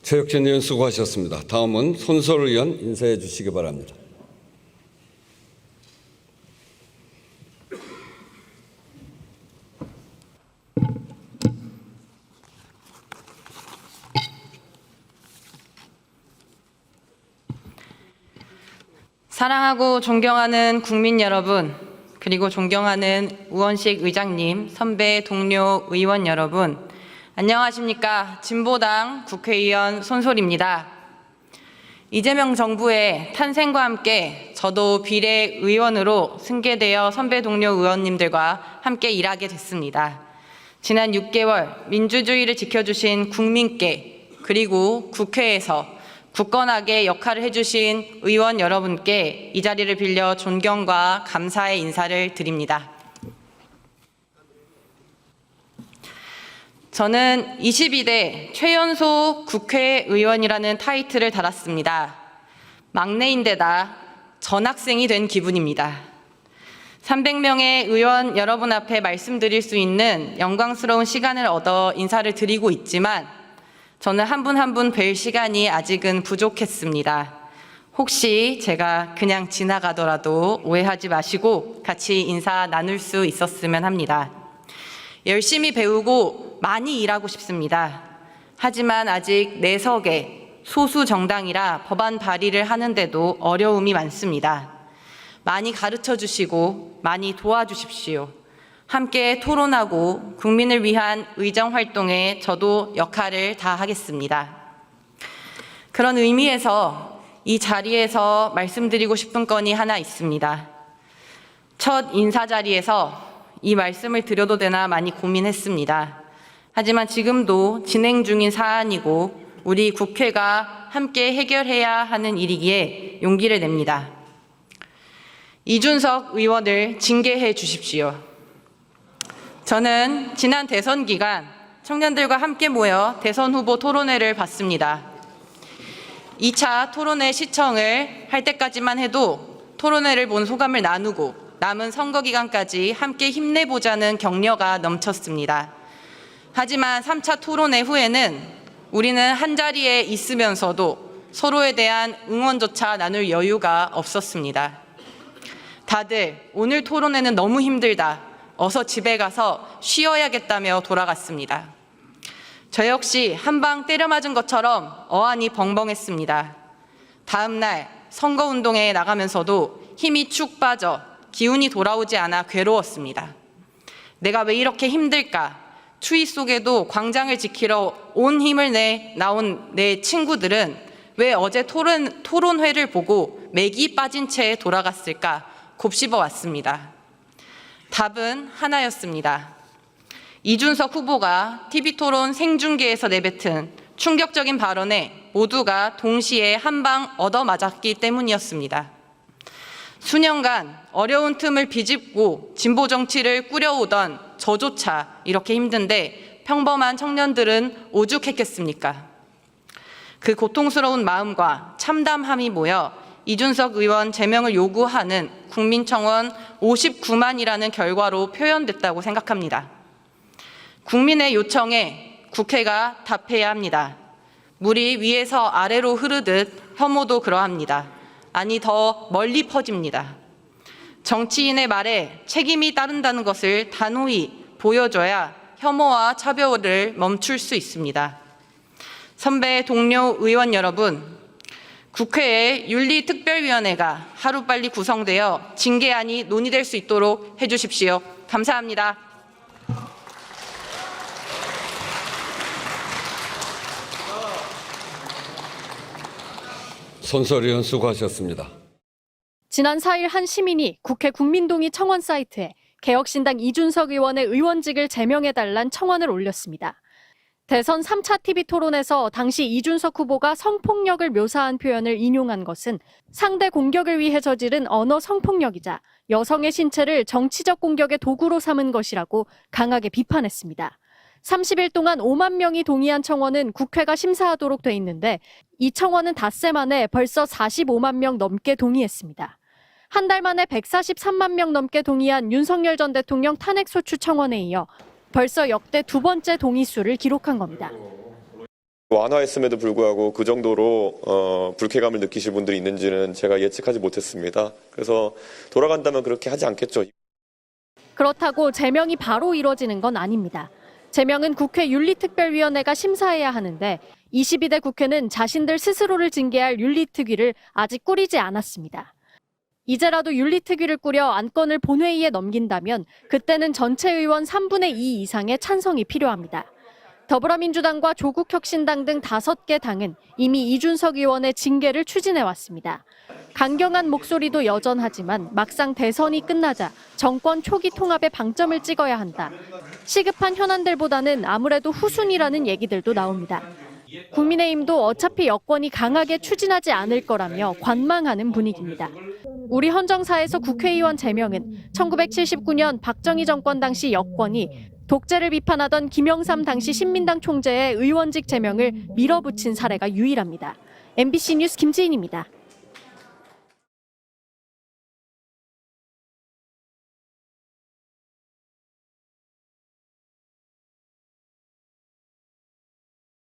최혁진 의원 수고하셨습니다. 다음은 손설 의원 인사해 주시기 바랍니다. 사랑하고 존경하는 국민 여러분, 그리고 존경하는 우원식 의장님, 선배 동료 의원 여러분, 안녕하십니까. 진보당 국회의원 손솔입니다. 이재명 정부의 탄생과 함께 저도 비례의원으로 승계되어 선배 동료 의원님들과 함께 일하게 됐습니다. 지난 6개월 민주주의를 지켜주신 국민께, 그리고 국회에서 굳건하게 역할을 해주신 의원 여러분께 이 자리를 빌려 존경과 감사의 인사를 드립니다. 저는 22대 최연소 국회의원이라는 타이틀을 달았습니다. 막내인데다 전학생이 된 기분입니다. 300명의 의원 여러분 앞에 말씀드릴 수 있는 영광스러운 시간을 얻어 인사를 드리고 있지만 저는 한 분 한 분 뵐 시간이 아직은 부족했습니다. 혹시 제가 그냥 지나가더라도 오해하지 마시고 같이 인사 나눌 수 있었으면 합니다. 열심히 배우고 많이 일하고 싶습니다. 하지만 아직 내석의 소수 정당이라 법안 발의를 하는데도 어려움이 많습니다. 많이 가르쳐 주시고 많이 도와주십시오. 함께 토론하고 국민을 위한 의정 활동에 저도 역할을 다하겠습니다. 그런 의미에서 이 자리에서 말씀드리고 싶은 건이 하나 있습니다. 첫 인사 자리에서 이 말씀을 드려도 되나 많이 고민했습니다. 하지만 지금도 진행 중인 사안이고 우리 국회가 함께 해결해야 하는 일이기에 용기를 냅니다. 이준석 의원을 징계해 주십시오. 저는 지난 대선 기간 청년들과 함께 모여 대선 후보 토론회를 봤습니다. 2차 토론회 시청을 할 때까지만 해도 토론회를 본 소감을 나누고 남은 선거 기간까지 함께 힘내보자는 격려가 넘쳤습니다. 하지만 3차 토론회 후에는 우리는 한자리에 있으면서도 서로에 대한 응원조차 나눌 여유가 없었습니다. 다들 오늘 토론회는 너무 힘들다. 어서 집에 가서 쉬어야겠다며 돌아갔습니다. 저 역시 한 방 때려 맞은 것처럼 어안이 벙벙했습니다. 다음 날 선거운동에 나가면서도 힘이 축 빠져 기운이 돌아오지 않아 괴로웠습니다. 내가 왜 이렇게 힘들까? 추위 속에도 광장을 지키러 온 힘을 내 나온 내 친구들은 왜 어제 토론회를 보고 맥이 빠진 채 돌아갔을까? 곱씹어 왔습니다. 답은 하나였습니다. 이준석 후보가 TV토론 생중계에서 내뱉은 충격적인 발언에 모두가 동시에 한 방 얻어맞았기 때문이었습니다. 수년간 어려운 틈을 비집고 진보 정치를 꾸려오던 저조차 이렇게 힘든데 평범한 청년들은 오죽했겠습니까? 그 고통스러운 마음과 참담함이 모여 이준석 의원 제명을 요구하는 국민청원 59만이라는 결과로 표현됐다고 생각합니다. 국민의 요청에 국회가 답해야 합니다. 물이 위에서 아래로 흐르듯 혐오도 그러합니다. 아니 더 멀리 퍼집니다. 정치인의 말에 책임이 따른다는 것을 단호히 보여줘야 혐오와 차별을 멈출 수 있습니다. 선배 동료 의원 여러분, 국회의 윤리특별위원회가 하루빨리 구성되어 징계안이 논의될 수 있도록 해주십시오. 감사합니다. 손설 의원 수고하셨습니다. 지난 4일 한 시민이 국회 국민동의 청원 사이트에 개혁신당 이준석 의원의 의원직을 제명해달란 청원을 올렸습니다. 대선 3차 TV토론에서 당시 이준석 후보가 성폭력을 묘사한 표현을 인용한 것은 상대 공격을 위해 저지른 언어 성폭력이자 여성의 신체를 정치적 공격의 도구로 삼은 것이라고 강하게 비판했습니다. 30일 동안 5만 명이 동의한 청원은 국회가 심사하도록 돼 있는데 이 청원은 닷새 만에 벌써 45만 명 넘게 동의했습니다. 한 달 만에 143만 명 넘게 동의한 윤석열 전 대통령 탄핵소추 청원에 이어 벌써 역대 두 번째 동의수를 기록한 겁니다. 완화했음에도 불구하고 그 정도로 불쾌감을 느끼실 분들이 있는지는 제가 예측하지 못했습니다. 그래서 돌아간다면 그렇게 하지 않겠죠. 그렇다고 제명이 바로 이뤄지는 건 아닙니다. 제명은 국회 윤리특별위원회가 심사해야 하는데 22대 국회는 자신들 스스로를 징계할 윤리특위를 아직 꾸리지 않았습니다. 이제라도 윤리특위를 꾸려 안건을 본회의에 넘긴다면 그때는 전체 의원 3분의 2 이상의 찬성이 필요합니다. 더불어민주당과 조국혁신당 등 5개 당은 이미 이준석 의원의 징계를 추진해왔습니다. 강경한 목소리도 여전하지만 막상 대선이 끝나자 정권 초기 통합에 방점을 찍어야 한다. 시급한 현안들보다는 아무래도 후순위라는 얘기들도 나옵니다. 국민의힘도 어차피 여권이 강하게 추진하지 않을 거라며 관망하는 분위기입니다. 우리 헌정사에서 국회의원 제명은 1979년 박정희 정권 당시 여권이 독재를 비판하던 김영삼 당시 신민당 총재의 의원직 제명을 밀어붙인 사례가 유일합니다. MBC 뉴스 김지인입니다.